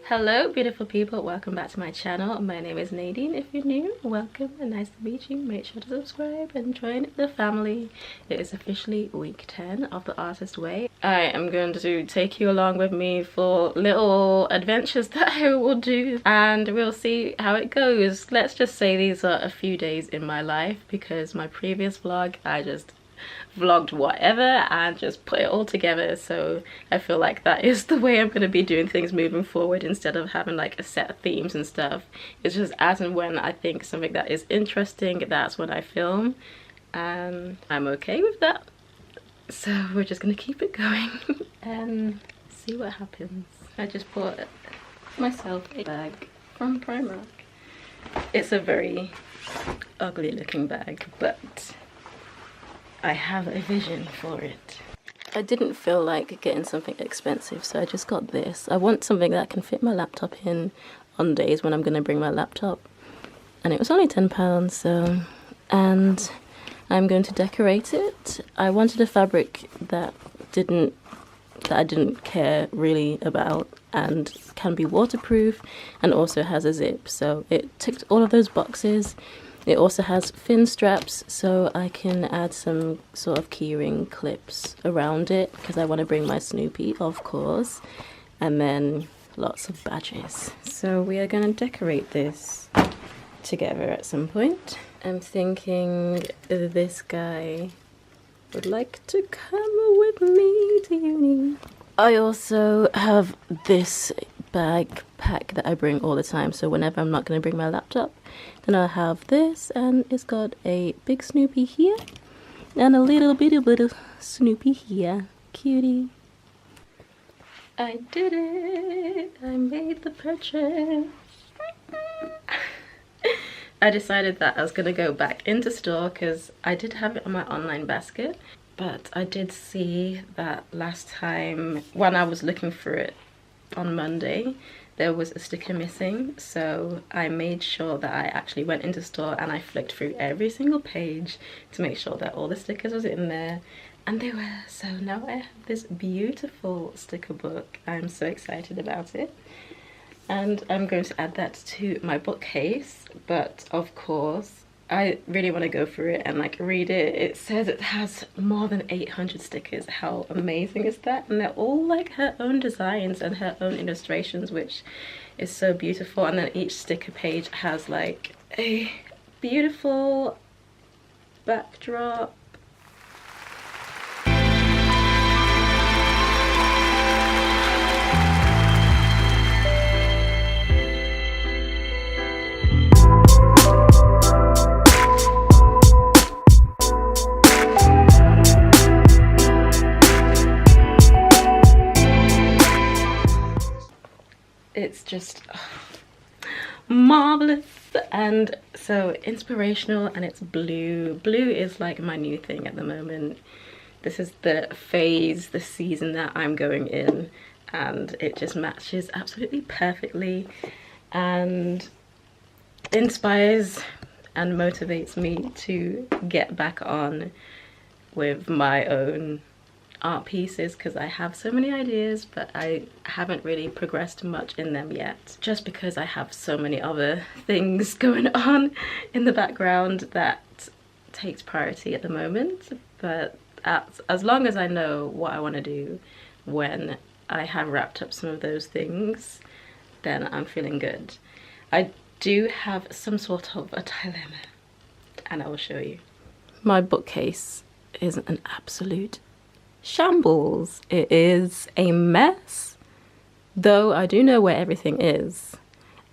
Hello beautiful people, welcome back to my channel. My name is Nadine. If you're new, welcome and nice to meet you. Make sure to subscribe and join the family. It is officially week 10 of the Artist Way. I am going to take you along with me for little adventures that I will do, and we'll see how it goes. Let's just say these are a few days in my life, because my previous vlog I just vlogged whatever and just put it all together, so I feel like that is the way I'm going to be doing things moving forward, instead of having like a set of themes and stuff. It's just as and when I think something that is interesting, that's when I film, and I'm okay with that. So we're just gonna keep it going and see what happens. I just bought myself a bag from Primark. It's a very ugly looking bag, but I have a vision for it. I didn't feel like getting something expensive, so I just got this. I want something that I can fit my laptop in on days when I'm going to bring my laptop. And it was only £10, so... And I'm going to decorate it. I wanted a fabric that I didn't care really about, and can be waterproof and also has a zip. So it ticked all of those boxes. It also has fin straps, so I can add some sort of keyring clips around it, because I want to bring my Snoopy, of course, and then lots of badges. So we are going to decorate this together at some point. I'm thinking this guy would like to come with me to uni. I also have this backpack that I bring all the time, so whenever I'm not going to bring my laptop, then I'll have this, and it's got a big Snoopy here and a little Snoopy here. Cutie. I did it! I made the purchase! I decided that I was going to go back into store, because I did have it on my online basket, but I did see that last time when I was looking for it on Monday, there was a sticker missing, so I made sure that I actually went into store and I flicked through every single page to make sure that all the stickers was in there, and they were. So now I have this beautiful sticker book. I'm so excited about it, and I'm going to add that to my bookcase. But of course I really want to go through it and like read it. It says it has more than 800 stickers. How amazing is that? And they're all like her own designs and her own illustrations, which is so beautiful. And then each sticker page has like a beautiful backdrop. It's just marvelous, and so inspirational, and it's blue. Blue is like my new thing at the moment. This is the phase, the season that I'm going in, and it just matches absolutely perfectly and inspires and motivates me to get back on with my own art pieces, because I have so many ideas, but I haven't really progressed much in them yet, just because I have so many other things going on in the background that takes priority at the moment. But as long as I know what I want to do when I have wrapped up some of those things, then I'm feeling good. I do have some sort of a dilemma, and I will show you. My bookcase is an absolute shambles. It is a mess, though I do know where everything is,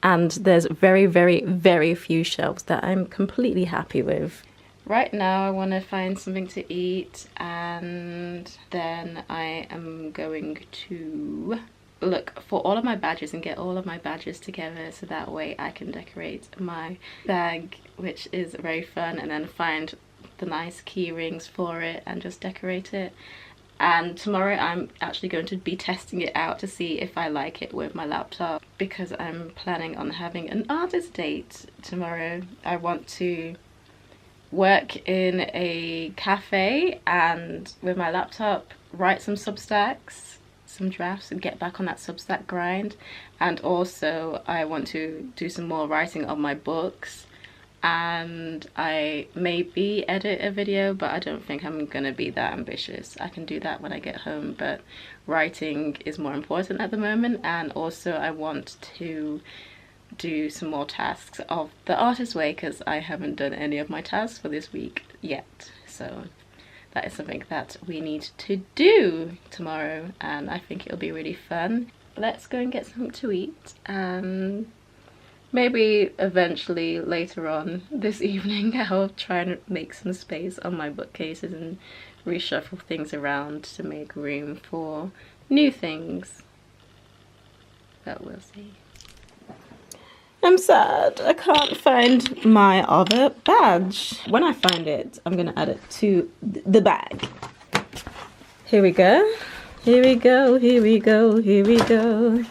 and there's very, very, very few shelves that I'm completely happy with. Right now I want to find something to eat, and then I am going to look for all of my badges and get all of my badges together, so that way I can decorate my bag, which is very fun, and then find the nice key rings for it and just decorate it. And tomorrow I'm actually going to be testing it out to see if I like it with my laptop, because I'm planning on having an artist date tomorrow. I want to work in a cafe and with my laptop write some Substacks some drafts and get back on that Substack grind. And also I want to do some more writing on my books, and I maybe edit a video, but I don't think I'm gonna be that ambitious. I can do that when I get home, but writing is more important at the moment. And also I want to do some more tasks of the Artist Way, because I haven't done any of my tasks for this week yet. So that is something that we need to do tomorrow, and I think it'll be really fun. Let's go and get something to eat, and maybe eventually later on this evening I'll try and make some space on my bookcases and reshuffle things around to make room for new things, but we'll see. I'm sad I can't find my other badge. When I find it, I'm gonna add it to the bag. Here we go. Here we go, here we go, here we go.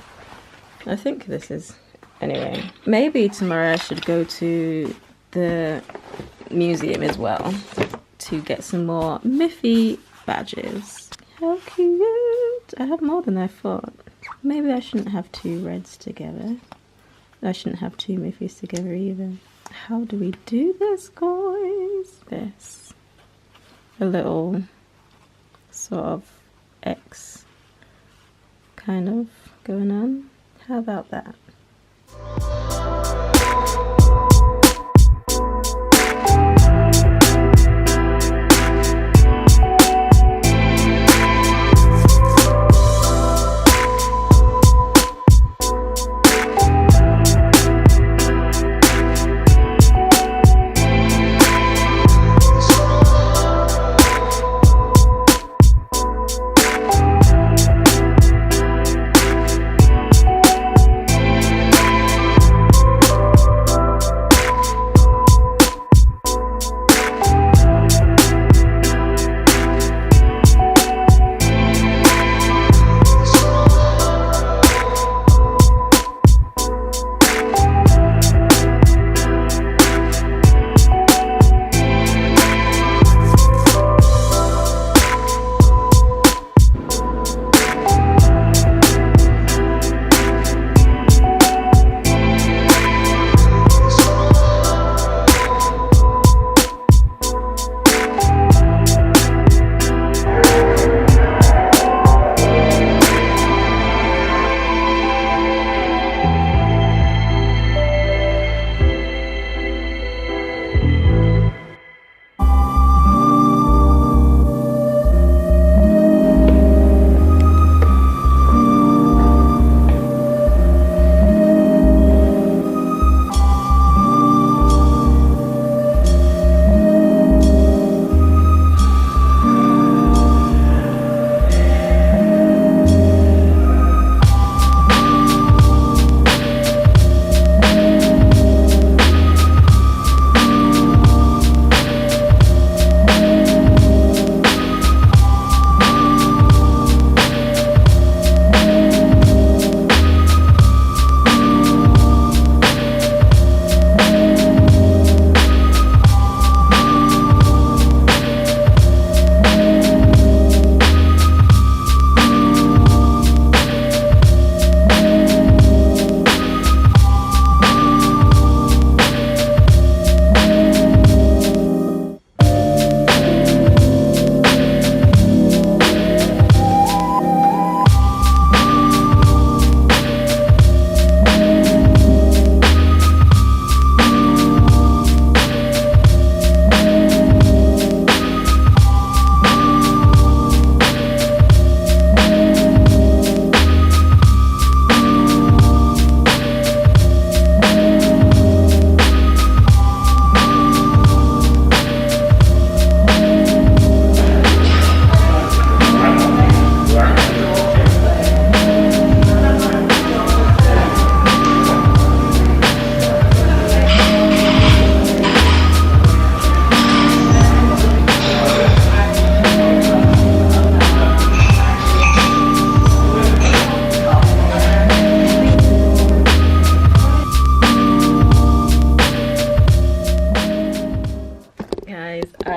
I think this is... Anyway, maybe tomorrow I should go to the museum as well to get some more Miffy badges. How cute! I have more than I thought. Maybe I shouldn't have two reds together. I shouldn't have two Miffys together either. How do we do this, guys? This. A little sort of X kind of going on. How about that?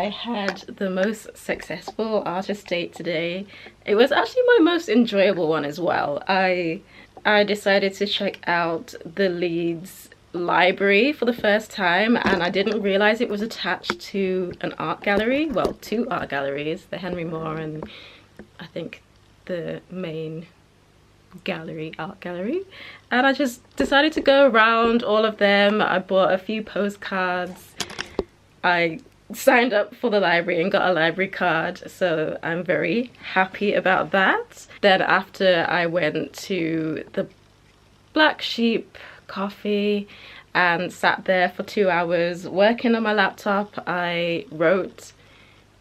I had the most successful artist date today. It was actually my most enjoyable one as well. I decided to check out the Leeds library for the first time, and I didn't realize it was attached to an art gallery. Well, two art galleries, the Henry Moore and I think the main art gallery, and I just decided to go around all of them. I bought a few postcards. I signed up for the library and got a library card, so I'm very happy about that. Then after, I went to the Black Sheep Coffee and sat there for 2 hours working on my laptop. I wrote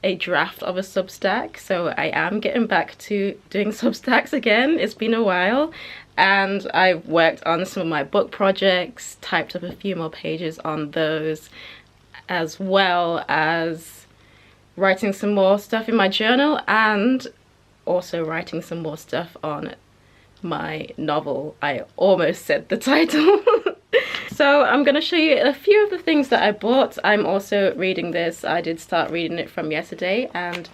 a draft of a Substack, so I am getting back to doing Substacks again. It's been a while, and I've worked on some of my book projects, typed up a few more pages on those, as well as writing some more stuff in my journal, and also writing some more stuff on my novel. I almost said the title. So I'm going to show you a few of the things that I bought. I'm also reading this. I did start reading it from yesterday, and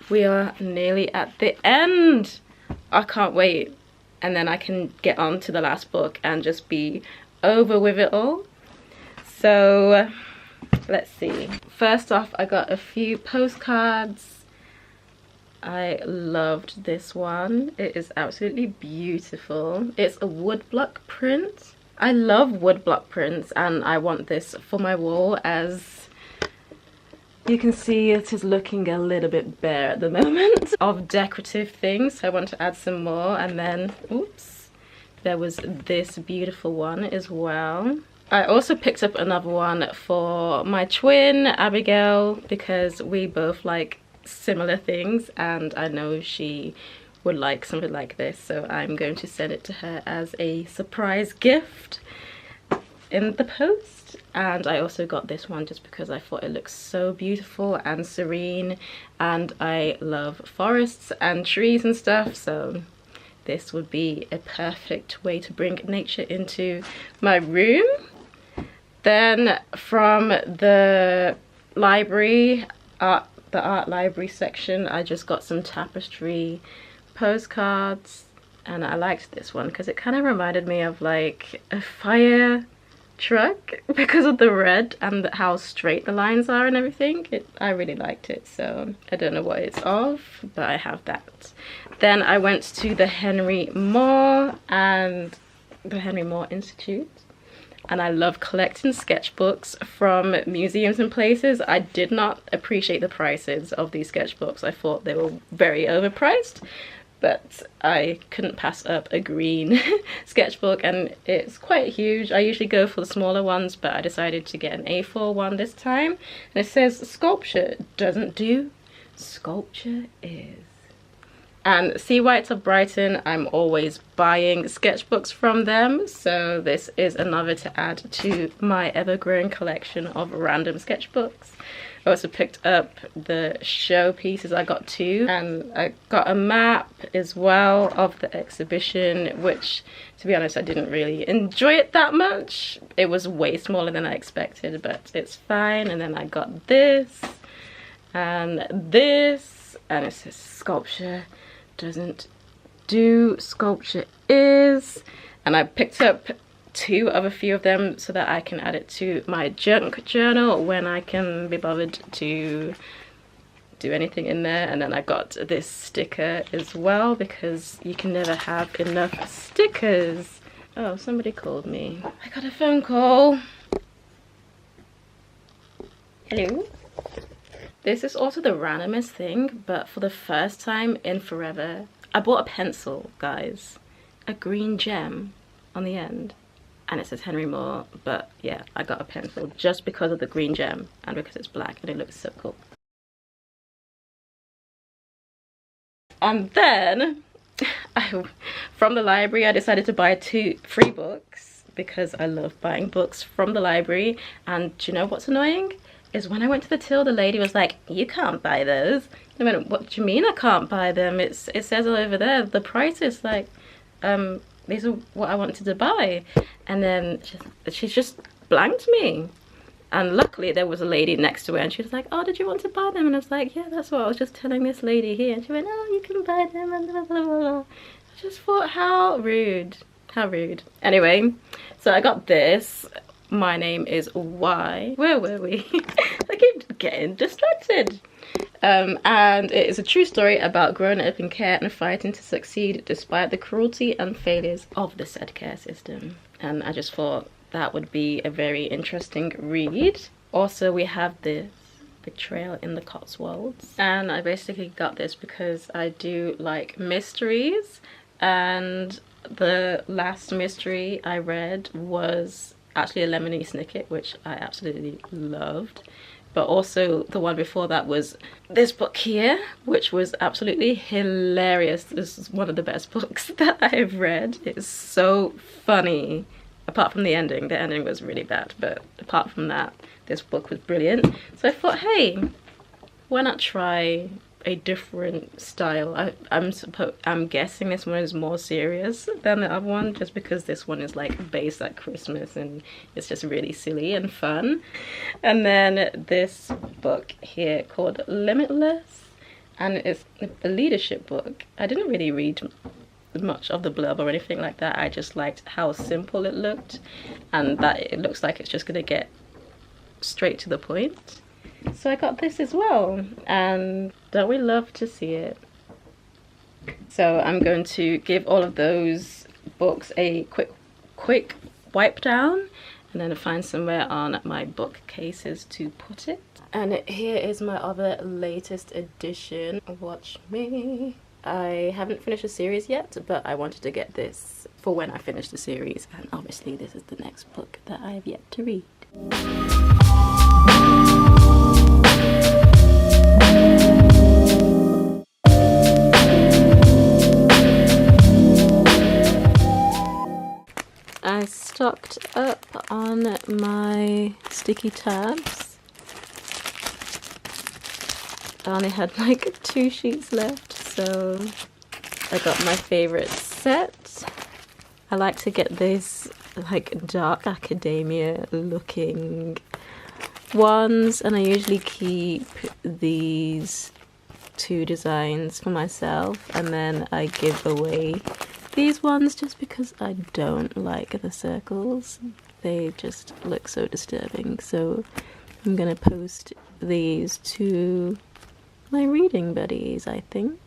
we are nearly at the end. I can't wait. And then I can get on to the last book and just be over with it all. So let's see. First off, I got a few postcards. I loved this one. It is absolutely beautiful. It's a woodblock print. I love woodblock prints, and I want this for my wall. As you can see, it is looking a little bit bare at the moment of decorative things. So I want to add some more. And then, oops, there was this beautiful one as well. I also picked up another one for my twin, Abigail, because we both like similar things, and I know she would like something like this, so I'm going to send it to her as a surprise gift in the post. And I also got this one just because I thought it looks so beautiful and serene, and I love forests and trees and stuff, so this would be a perfect way to bring nature into my room. Then from the library, the art library section, I just got some tapestry postcards, and I liked this one because it kind of reminded me of like a fire truck because of the red and how straight the lines are and everything. I really liked it, so I don't know what it's of, but I have that. Then I went to the Henry Moore and the Henry Moore Institute, and I love collecting sketchbooks from museums and places. I did not appreciate the prices of these sketchbooks. I thought they were very overpriced, but I couldn't pass up a green sketchbook, and it's quite huge. I usually go for the smaller ones, but I decided to get an A4 one this time. And it says, sculpture doesn't do, sculpture is. And Sea Whites of Brighton, I'm always buying sketchbooks from them, so this is another to add to my ever-growing collection of random sketchbooks. I also picked up the showpieces. I got two, and I got a map as well of the exhibition, which, to be honest, I didn't really enjoy it that much. It was way smaller than I expected, but it's fine. And then I got this, and it says sculpture doesn't do, sculpture is. And I picked up two of a few of them so that I can add it to my junk journal when I can be bothered to do anything in there. And then I got this sticker as well, because you can never have enough stickers. Oh, somebody called me. I got a phone call. Hello. This is also the randomest thing, but for the first time in forever, I bought a pencil, guys. A green gem on the end. And it says Henry Moore, but yeah, I got a pencil just because of the green gem and because it's black and it looks so cool. And then, from the library, I decided to buy 2 free books because I love buying books from the library. And do you know what's annoying? Is when I went to the till, the lady was like, you can't buy those. I went, what do you mean I can't buy them? It says over there, the price is like, these are what I wanted to buy. And then she just blanked me. And luckily there was a lady next to her and she was like, oh, did you want to buy them? And I was like, yeah, that's what I was just telling this lady here. And she went, oh, you can buy them and blah, blah, blah, blah. I just thought, how rude. How rude. Anyway, so I got this. My Name is Why. Where were we? I keep getting distracted. And it is a true story about growing up in care and fighting to succeed despite the cruelty and failures of the said care system. And I just thought that would be a very interesting read. Also, we have this Betrayal in the Cotswolds, and I basically got this because I do like mysteries, and the last mystery I read was actually a Lemony Snicket, which I absolutely loved. But also the one before that was this book here, which was absolutely hilarious. This is one of the best books that I've read. It's so funny. Apart from the ending was really bad, but apart from that, this book was brilliant. So I thought, hey, why not try a different style? I'm guessing this one is more serious than the other one, just because this one is like based at Christmas and it's just really silly and fun. And then this book here called Limitless, and it's a leadership book. I didn't really read much of the blurb or anything like that. I just liked how simple it looked, and that it looks like it's just gonna get straight to the point. So I got this as well, and don't we love to see it? So I'm going to give all of those books a quick wipe down, and then find somewhere on my bookcases to put it. And here is my other latest edition, Watch Me. I haven't finished the series yet, but I wanted to get this for when I finish the series, and obviously this is the next book that I have yet to read. I stocked up on my sticky tabs. I only had like 2 sheets left, so I got my favorite set. I like to get this like dark academia looking ones, and I usually keep these 2 designs for myself, and then I give away these ones just because I don't like the circles. They just look so disturbing, so I'm gonna post these to my reading buddies, I think.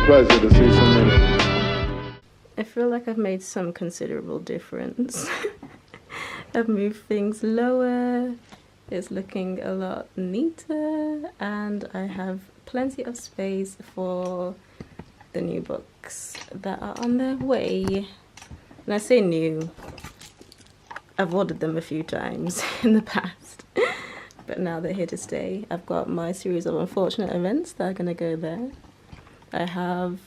Pleasure to see so many. I feel like I've made some considerable difference. I've moved things lower, it's looking a lot neater, and I have plenty of space for the new books that are on their way. And I say new, I've ordered them a few times in the past, but now they're here to stay. I've got my series of unfortunate events that are gonna go there. I have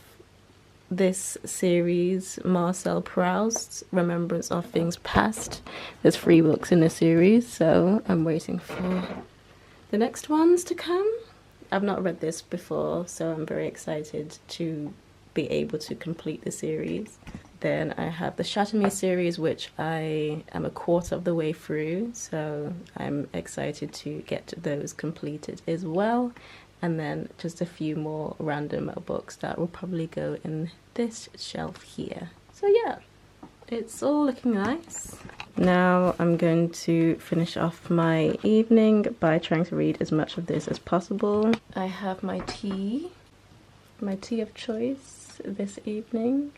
this series, Marcel Proust's Remembrance of Things Past. There's 3 books in the series, so I'm waiting for the next ones to come. I've not read this before, so I'm very excited to be able to complete the series. Then I have the Shatter Me series, which I am a quarter of the way through, so I'm excited to get those completed as well. And then just a few more random books that will probably go in this shelf here. So yeah, it's all looking nice. Now I'm going to finish off my evening by trying to read as much of this as possible. I have my tea of choice this evening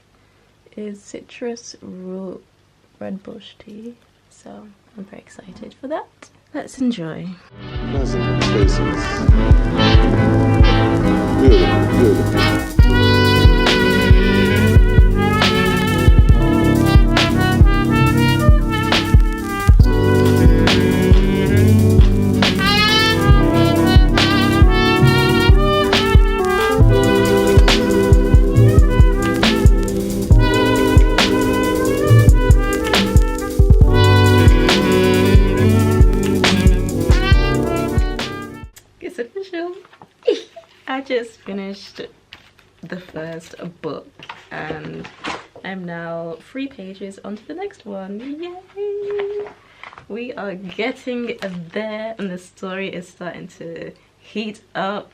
is citrus red bush tea, so I'm very excited for that. Let's enjoy. Pleasant places. Beautiful, beautiful. I just finished the first book and I'm now 3 pages onto the next one. Yay! We are getting there and the story is starting to heat up.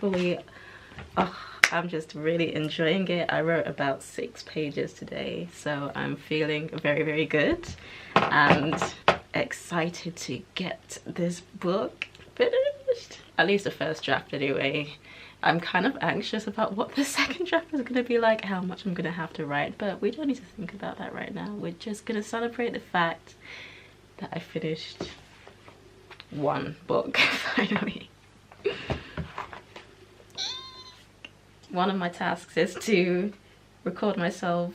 I'm just really enjoying it. I wrote about 6 pages today, so I'm feeling very, very good and excited to get this book finished. At least the first draft anyway. I'm kind of anxious about what the second draft is going to be like, how much I'm going to have to write, but we don't need to think about that right now. We're just going to celebrate the fact that I finished one book finally. One of my tasks is to record myself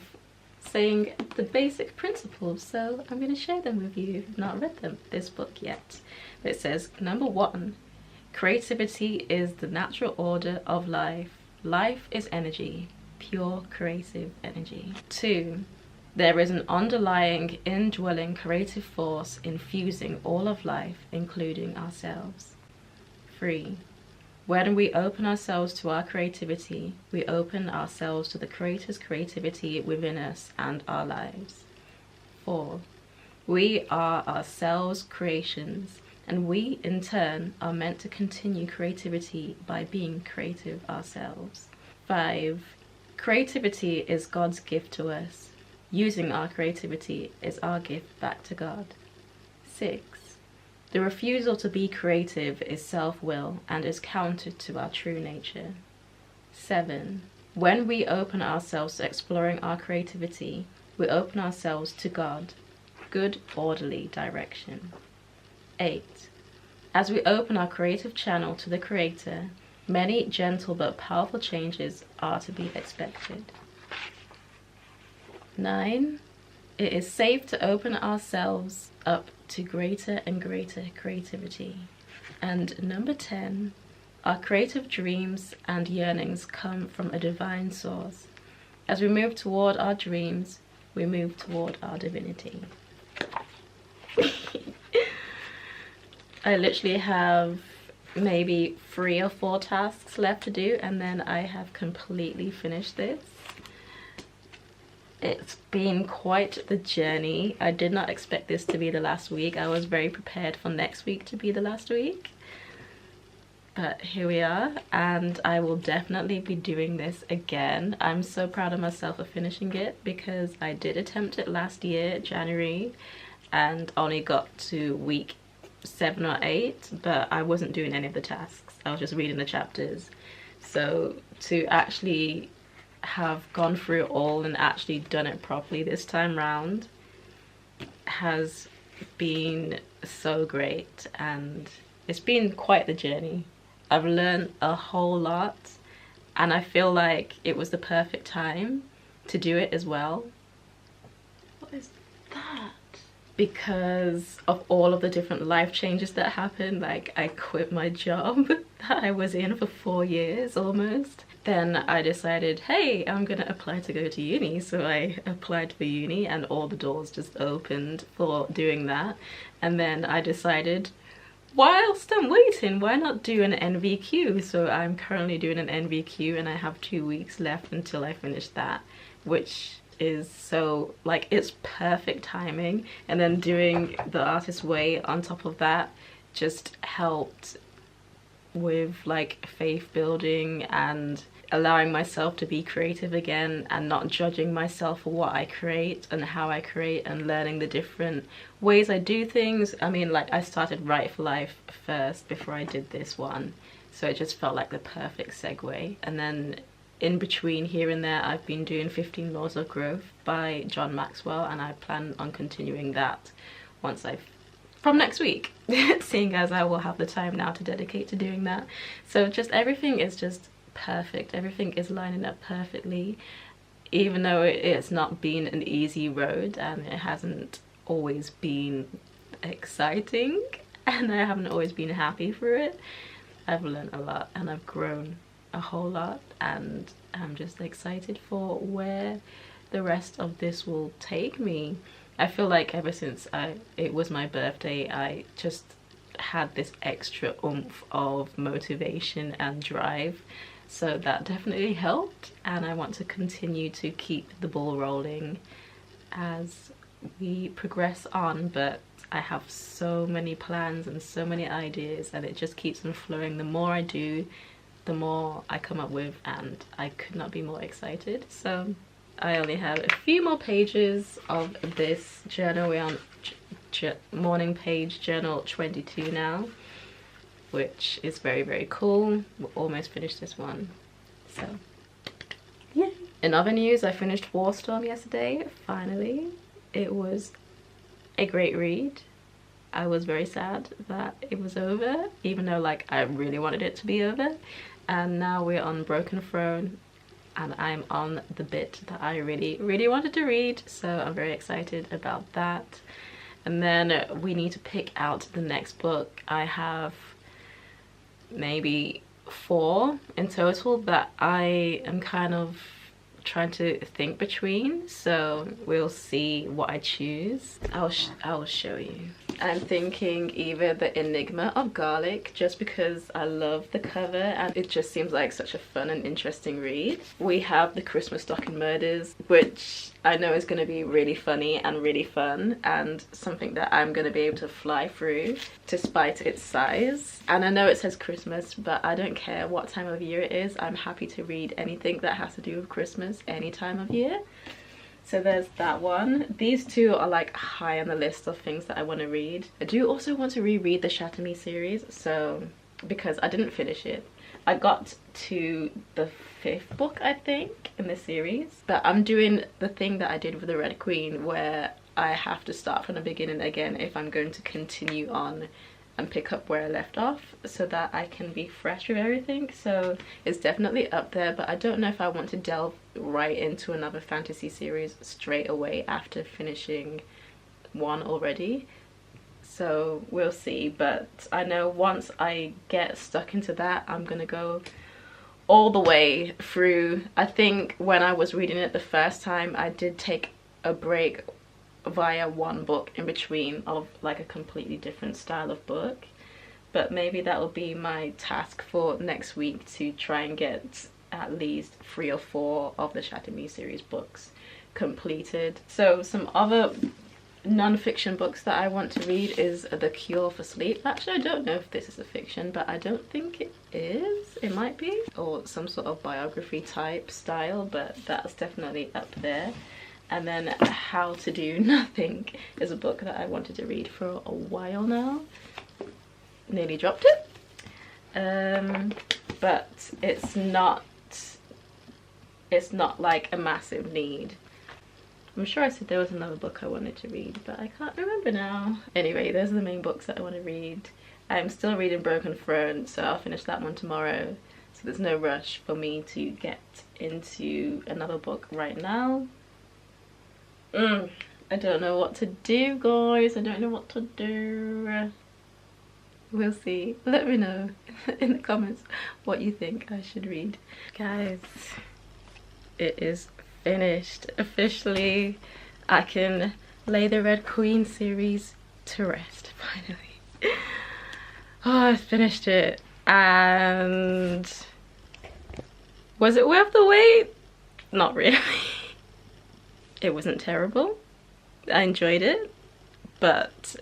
saying the basic principles, so I'm going to share them with you. I've not read this book yet. It says, number 1, creativity is the natural order of life. Life is energy, pure creative energy. 2, there is an underlying, indwelling creative force infusing all of life, including ourselves. 3, when we open ourselves to our creativity, we open ourselves to the Creator's creativity within us and our lives. 4, we are ourselves creations, and we in turn are meant to continue creativity by being creative ourselves. 5, creativity is God's gift to us. Using our creativity is our gift back to God. 6, the refusal to be creative is self-will and is counter to our true nature. 7, when we open ourselves to exploring our creativity, we open ourselves to God, good orderly direction. 8, as we open our creative channel to the Creator, many gentle but powerful changes are to be expected. 9, it is safe to open ourselves up to greater and greater creativity. And number 10, our creative dreams and yearnings come from a divine source. As we move toward our dreams, we move toward our divinity. I literally have maybe 3 or 4 tasks left to do, and then I have completely finished this. It's been quite the journey. I did not expect this to be the last week. I was very prepared for next week to be the last week. But here we are, and I will definitely be doing this again. I'm so proud of myself for finishing it because I did attempt it last year, January, and only got to week 7 or 8, but I wasn't doing any of the tasks. I was just reading the chapters. So to actually have gone through it all and actually done it properly this time round has been so great, and it's been quite the journey. I've learned a whole lot, and I feel like it was the perfect time to do it as well. What is that? Because of all of the different life changes that happened. Like, I quit my job that I was in for 4 years almost. Then I decided, hey, I'm gonna apply to go to uni. So I applied for uni and all the doors just opened for doing that. And then I decided, whilst I'm waiting, why not do an NVQ? So I'm currently doing an NVQ and I have 2 weeks left until I finish that, which is so, like, it's perfect timing, and then doing The Artist's Way on top of that just helped with like faith building and allowing myself to be creative again, and not judging myself for what I create and how I create, and learning the different ways I do things. I mean, like, I started Write for Life first before I did this one, so it just felt like the perfect segue. And then in between, here and there, I've been doing 15 Laws of Growth by John Maxwell, and I plan on continuing that once from next week, seeing as I will have the time now to dedicate to doing that. So just everything is just perfect. Everything is lining up perfectly, even though it's not been an easy road, and it hasn't always been exciting, and I haven't always been happy for it. I've learned a lot, and I've grown a whole lot, and I'm just excited for where the rest of this will take me. I feel like ever since it was my birthday, I just had this extra oomph of motivation and drive, so that definitely helped, and I want to continue to keep the ball rolling as we progress on. But I have so many plans and so many ideas, and it just keeps them flowing. The more I do, the more I come up with, and I could not be more excited. So I only have a few more pages of this journal. We're on morning page journal 22 now, which is very, very cool. We're almost finished this one, so yeah. In other news, I finished Warstorm yesterday, finally. It was a great read. I was very sad that it was over, even though, like, I really wanted it to be over. And now we're on Broken Throne, and I'm on the bit that I really, really wanted to read, so I'm very excited about that. And then we need to pick out the next book. I have maybe 4 in total that I am kind of trying to think between, so we'll see what I choose. I'll show you. I'm thinking either The Enigma of Garlic, just because I love the cover and it just seems like such a fun and interesting read. We have The Christmas Stocking Murders, which I know is going to be really funny and really fun, and something that I'm going to be able to fly through despite its size. And I know it says Christmas, but I don't care what time of year it is. I'm happy to read anything that has to do with Christmas any time of year. So there's that one. These two are like high on the list of things that I want to read. I do also want to reread the Chateauneuf series, so because I didn't finish it. I got to the 5th book, I think, in the series, but I'm doing the thing that I did with the Red Queen, where I have to start from the beginning again if I'm going to continue on and pick up where I left off, so that I can be fresh with everything. So it's definitely up there, but I don't know if I want to delve right into another fantasy series straight away after finishing one already. So we'll see, but I know once I get stuck into that, I'm gonna go all the way through. I think when I was reading it the first time, I did take a break via one book in between of like a completely different style of book, but maybe that will be my task for next week, to try and get at least 3 or 4 of the Chateauneuf series books completed. So some other non-fiction books that I want to read is The Cure for Sleep. Actually, I don't know if this is a fiction, but I don't think it is. It might be, or some sort of biography type style, but that's definitely up there. And then How to Do Nothing is a book that I wanted to read for a while now. Nearly dropped it. But it's not like a massive need. I'm sure I said there was another book I wanted to read, but I can't remember now. Anyway, those are the main books that I want to read. I'm still reading Broken Throne, so I'll finish that one tomorrow. So there's no rush for me to get into another book right now. I don't know what to do, guys. I don't know what to do. We'll see. Let me know in the comments what you think I should read. Guys, it is finished officially. I can lay the Red Queen series to rest finally. Oh, I finished it, and was it worth the wait? Not really. it wasn't terrible. I enjoyed it, but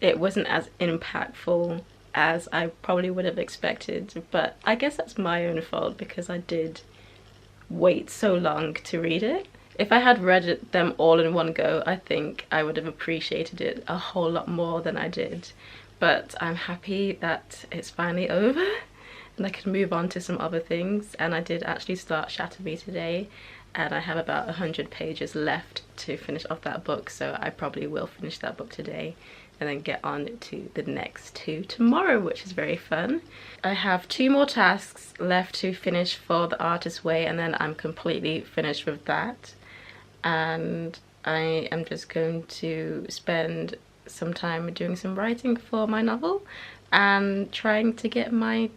it wasn't as impactful as I probably would have expected. But I guess that's my own fault because I did wait so long to read it. If I had read them all in one go, I think I would have appreciated it a whole lot more than I did. But I'm happy that it's finally over and I can move on to some other things. And I did actually start Shatter Me today, and I have about 100 pages left to finish off that book, so I probably will finish that book today and then get on to the next 2 tomorrow, which is very fun. I have 2 more tasks left to finish for The Artist's Way, and then I'm completely finished with that. And I am just going to spend some time doing some writing for my novel and trying to get my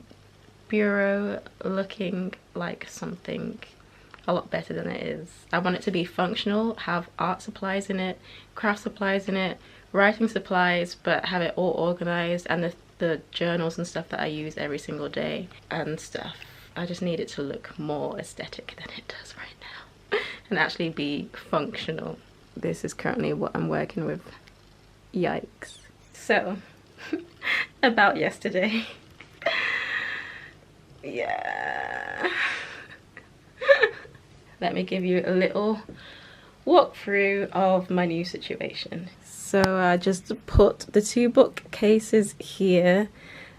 bureau looking like something a lot better than it is. I want it to be functional, have art supplies in it, craft supplies in it, writing supplies, but have it all organized, and the journals and stuff that I use every single day and stuff. I just need it to look more aesthetic than it does right now and actually be functional. This is currently what I'm working with. Yikes. So, about yesterday. Yeah. Let me give you a little walkthrough of my new situation. So I just put the 2 bookcases here.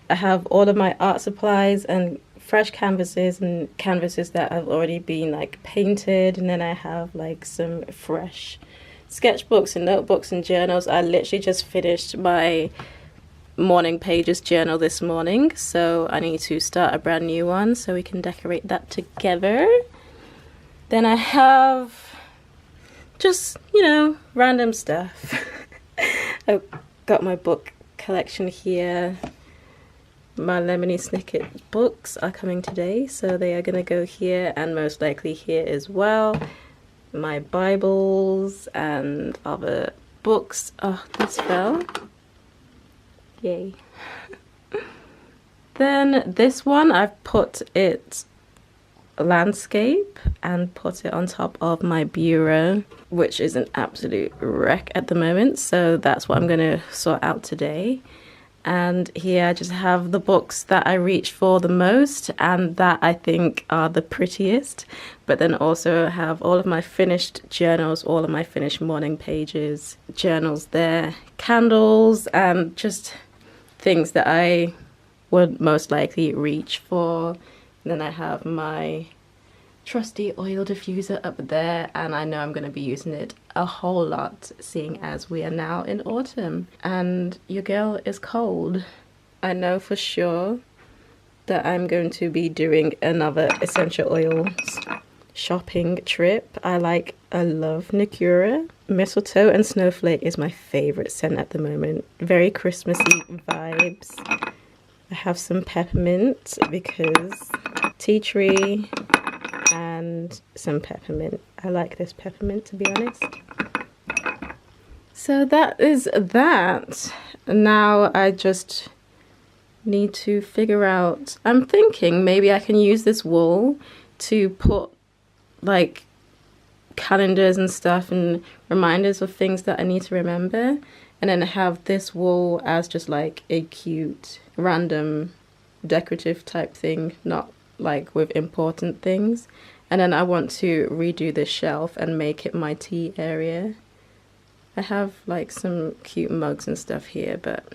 I have all of my art supplies and fresh canvases and canvases that have already been like painted, and then I have like some fresh sketchbooks and notebooks and journals. I literally just finished my morning pages journal this morning, so I need to start a brand new one so we can decorate that together. Then I have just, you know, random stuff. I've got my book collection here. My Lemony Snicket books are coming today, so they are going to go here and most likely here as well. My Bibles and other books. Oh, this fell. Yay. Then this one, I've put it landscape and put it on top of my bureau, which is an absolute wreck at the moment, so that's what I'm going to sort out today. And here I just have the books that I reach for the most and that I think are the prettiest, but then also have all of my finished journals, all of my finished morning pages journals there, candles, and just things that I would most likely reach for. And then I have my trusty oil diffuser up there, and I know I'm going to be using it a whole lot, seeing as we are now in autumn and your girl is cold. I know for sure that I'm going to be doing another essential oils shopping trip. I love Nakura. Mistletoe and Snowflake is my favorite scent at the moment. Very Christmassy vibes. I have some peppermint because tea tree and some peppermint. I like this peppermint, to be honest. So that is that. Now I just need to figure out, I'm thinking maybe I can use this wall to put like calendars and stuff and reminders of things that I need to remember, and then have this wall as just like a cute random decorative type thing, not like with important things. And then I want to redo this shelf and make it my tea area. I have like some cute mugs and stuff here, but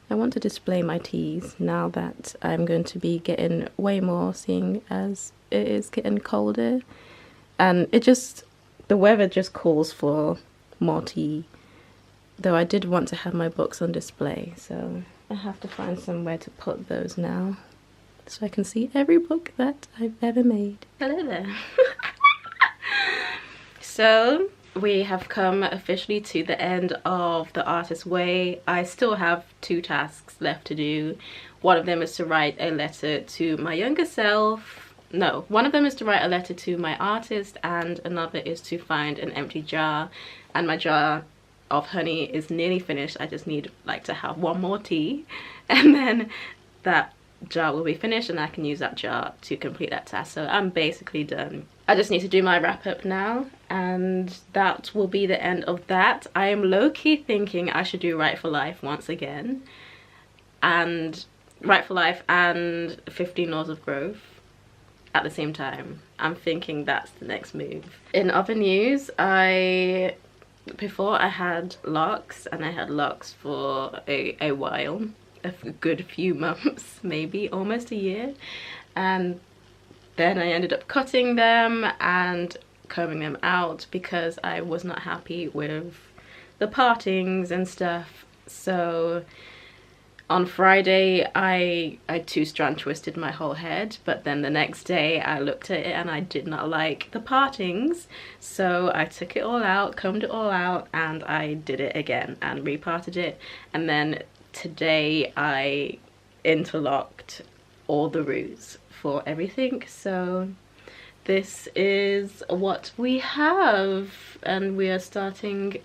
I want to display my teas now that I'm going to be getting way more, seeing as it is getting colder. And the weather just calls for more tea. Though I did want to have my books on display, so I have to find somewhere to put those now, so I can see every book that I've ever made. Hello there. So we have come officially to the end of The Artist's Way. I still have 2 tasks left to do. One of them is to write a letter to my younger self. No, one of them is to write a letter to my artist, and another is to find an empty jar. And my jar of honey is nearly finished. I just need like to have one more tea, and then that jar will be finished and I can use that jar to complete that task. So I'm basically done. I just need to do my wrap up now, and that will be the end of that. I am low-key thinking I should do Write for Life once again, and Write for Life and 15 Laws of Growth at the same time. I'm thinking that's the next move. In other news, before I had locks, and I had locks for a while, a good few months, maybe almost a year, and then I ended up cutting them and combing them out because I was not happy with the partings and stuff. So on Friday I two strand twisted my whole head, but then the next day I looked at it and I did not like the partings, so I took it all out, combed it all out, and I did it again and reparted it. And then today I interlocked all the roots for everything. So this is what we have, and we are starting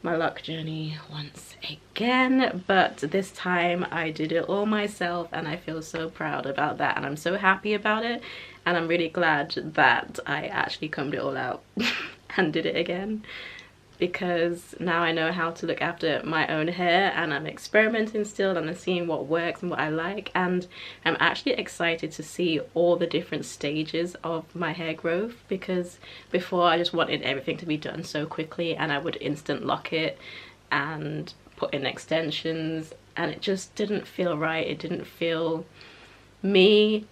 my lock journey once again, but this time I did it all myself, and I feel so proud about that, and I'm so happy about it, and I'm really glad that I actually combed it all out and did it again, because now I know how to look after my own hair, and I'm experimenting still, and I'm seeing what works and what I like, and I'm actually excited to see all the different stages of my hair growth, because before I just wanted everything to be done so quickly, and I would instant lock it and put in extensions, and it just didn't feel right. It didn't feel me,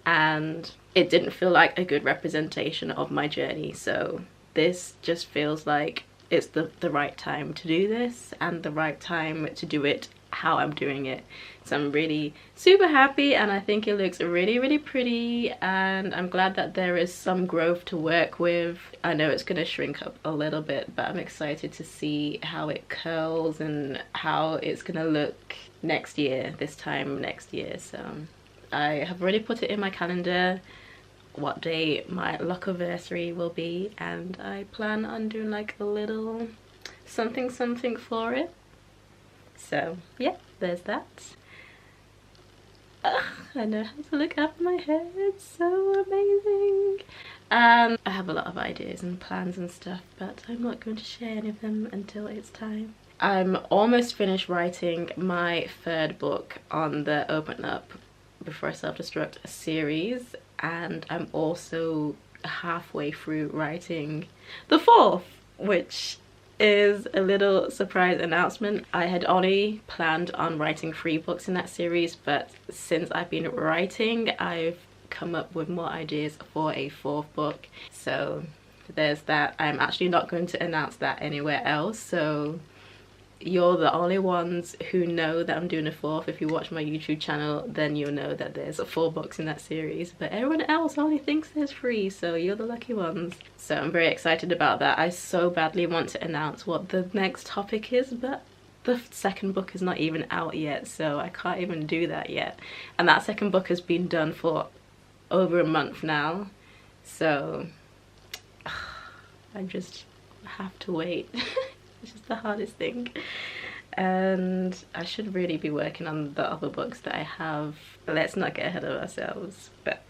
and it didn't feel like a good representation of my journey. So this just feels like it's the right time to do this, and the right time to do it how I'm doing it. So I'm really super happy, and I think it looks really, really pretty, and I'm glad that there is some growth to work with. I know it's going to shrink up a little bit, but I'm excited to see how it curls and how it's going to look next year, this time next year. So I have already put it in my calendar what day my lockiversary will be, and I plan on doing like a little something for it. So yeah, there's that. I know how to look after my hair, it's so amazing. I have a lot of ideas and plans and stuff, but I'm not going to share any of them until it's time. I'm almost finished writing my third book on the Open Up Before I Self-Destruct series, and I'm also halfway through writing the fourth, which is a little surprise announcement. I had only planned on writing 3 books in that series, but since I've been writing, I've come up with more ideas for a 4th book. So there's that. I'm actually not going to announce that anywhere else, so you're the only ones who know that I'm doing a 4th. If you watch my YouTube channel, then you'll know that there's 4 books in that series, but everyone else only thinks there's 3, so you're the lucky ones. So I'm very excited about that. I so badly want to announce what the next topic is, but the 2nd book is not even out yet, so I can't even do that yet. And that 2nd book has been done for over a month now, so I just have to wait. Which is the hardest thing, and I should really be working on the other books that I have. Let's not get ahead of ourselves, but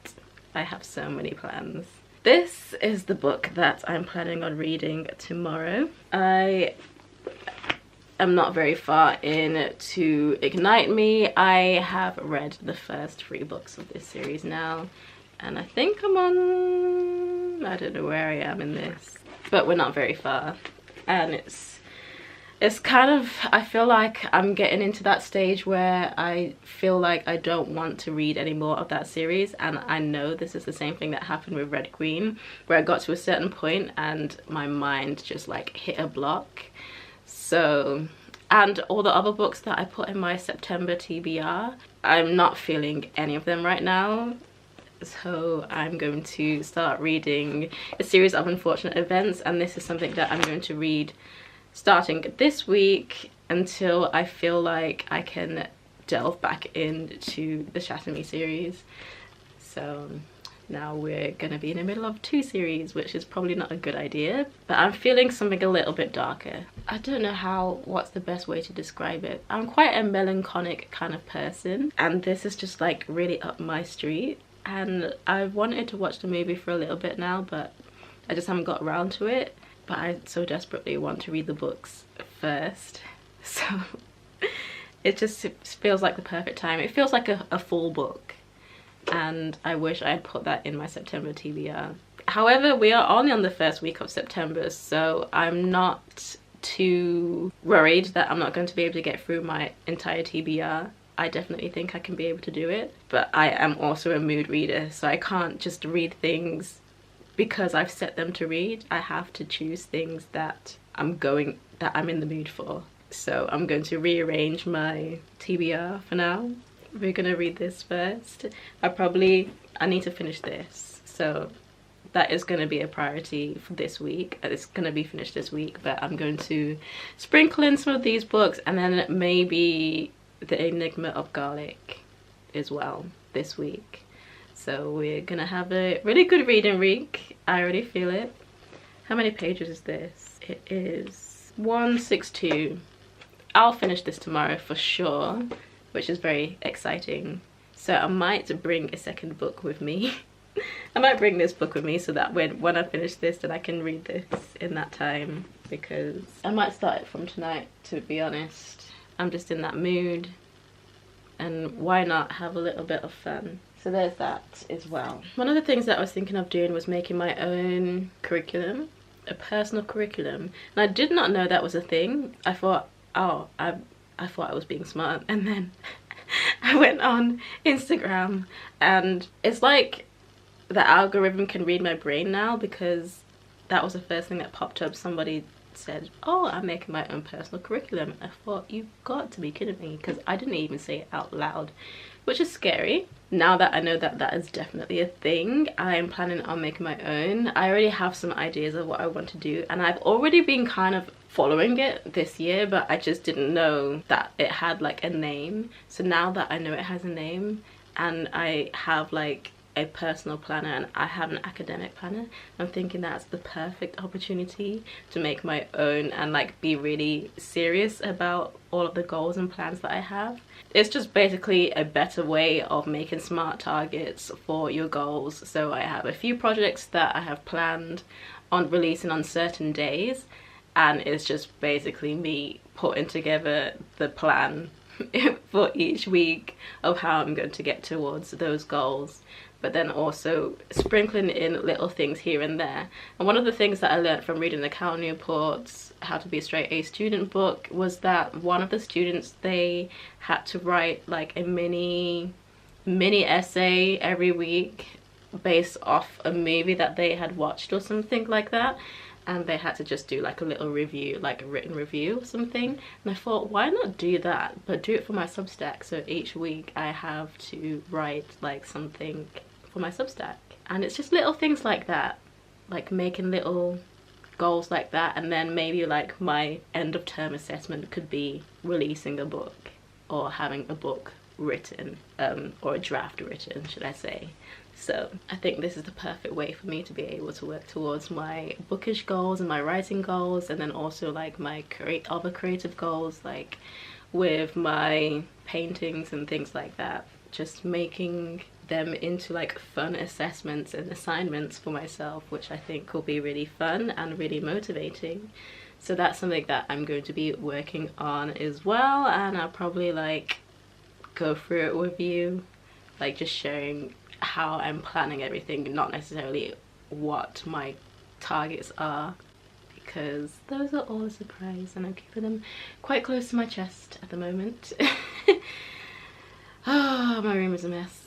I have so many plans. This is the book that I'm planning on reading tomorrow. I am not very far in to Ignite Me. I have read the first 3 books of this series now, and I think I'm on, I don't know where I am in this, but we're not very far, and it's kind of, I feel like I'm getting into that stage where I feel like I don't want to read any more of that series, and I know this is the same thing that happened with Red Queen, where I got to a certain point and my mind just like hit a block. So, and all the other books that I put in my September TBR, I'm not feeling any of them right now. So I'm going to start reading a series of unfortunate events, and this is something that I'm going to read starting this week until I feel like I can delve back into the Shatter Me series. So now we're gonna be in the middle of 2 series, which is probably not a good idea, but I'm feeling something a little bit darker. I don't know what's the best way to describe it. I'm quite a melancholic kind of person, and this is just like really up my street. and I've wanted to watch the movie for a little bit now, but I just haven't got around to it. But I so desperately want to read the books first, so it just feels like the perfect time. It feels like a full book, and I wish I had put that in my September TBR. However, we are only on the first week of September, so I'm not too worried that I'm not going to be able to get through my entire TBR. I definitely think I can be able to do it, but I am also a mood reader, so I can't just read things because I've set them to read. I have to choose things that I'm in the mood for. So I'm going to rearrange my TBR for now. We're gonna read this first. I need to finish this, so that is going to be a priority for this week. It's going to be finished this week, but I'm going to sprinkle in some of these books, and then maybe The Enigma of Garlic as well this week. So we're gonna have a really good reading week. I already feel it. How many pages is this? It is 162. I'll finish this tomorrow for sure, which is very exciting. So I might bring a second book with me. I might bring this book with me so that when I finish this, then I can read this in that time, because I might start it from tonight, to be honest. I'm just in that mood, and why not have a little bit of fun? So there's that as well. One of the things that I was thinking of doing was making my own curriculum, a personal curriculum. And I did not know that was a thing. I thought, oh, I thought I was being smart, and then I went on Instagram, and it's like the algorithm can read my brain now, because that was the first thing that popped up. Somebody said, oh, I'm making my own personal curriculum. I thought, you've got to be kidding me, because I didn't even say it out loud, which is scary. Now that I know that that is definitely a thing, I am planning on making my own. I already have some ideas of what I want to do, and I've already been kind of following it this year, but I just didn't know that it had like a name. So now that I know it has a name, and I have like a personal planner and I have an academic planner, I'm thinking that's the perfect opportunity to make my own and like be really serious about all of the goals and plans that I have. It's just basically a better way of making smart targets for your goals. So I have a few projects that I have planned on releasing on certain days, and it's just basically me putting together the plan for each week of how I'm going to get towards those goals, but then also sprinkling in little things here and there. And one of the things that I learned from reading the Cal Newport's How to Be a Straight A Student book was that one of the students, they had to write like a mini essay every week based off a movie that they had watched or something like that, and they had to just do like a little review, like a written review or something. And I thought, why not do that, but do it for my Substack, so each week I have to write like something for my Substack. And it's just little things like that, like making little goals like that. And then maybe like my end of term assessment could be releasing a book, or having a book written, or a draft written, should I say. So I think this is the perfect way for me to be able to work towards my bookish goals and my writing goals, and then also like my other creative goals, like with my paintings and things like that. Just making them into like fun assessments and assignments for myself, which I think will be really fun and really motivating. So that's something that I'm going to be working on as well, and I'll probably like go through it with you, like just sharing how I'm planning everything, not necessarily what my targets are, because those are all a surprise and I'm keeping them quite close to my chest at the moment. Oh, my room is a mess.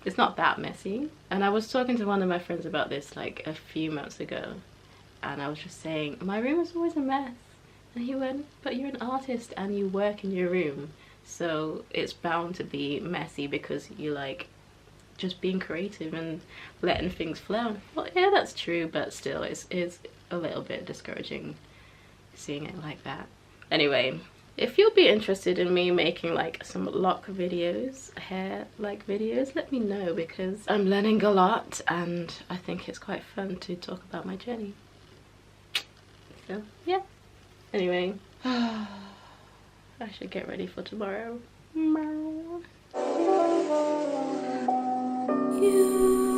It's not that messy, and I was talking to one of my friends about this like a few months ago, and I was just saying my room is always a mess, and he went, but you're an artist and you work in your room, so it's bound to be messy because you like just being creative and letting things flow. Well, yeah, that's true, but still it's a little bit discouraging seeing it like that. Anyway, if you'll be interested in me making like some lock videos, hair like videos, let me know, because I'm learning a lot and I think it's quite fun to talk about my journey. So yeah, anyway, I should get ready for tomorrow. you.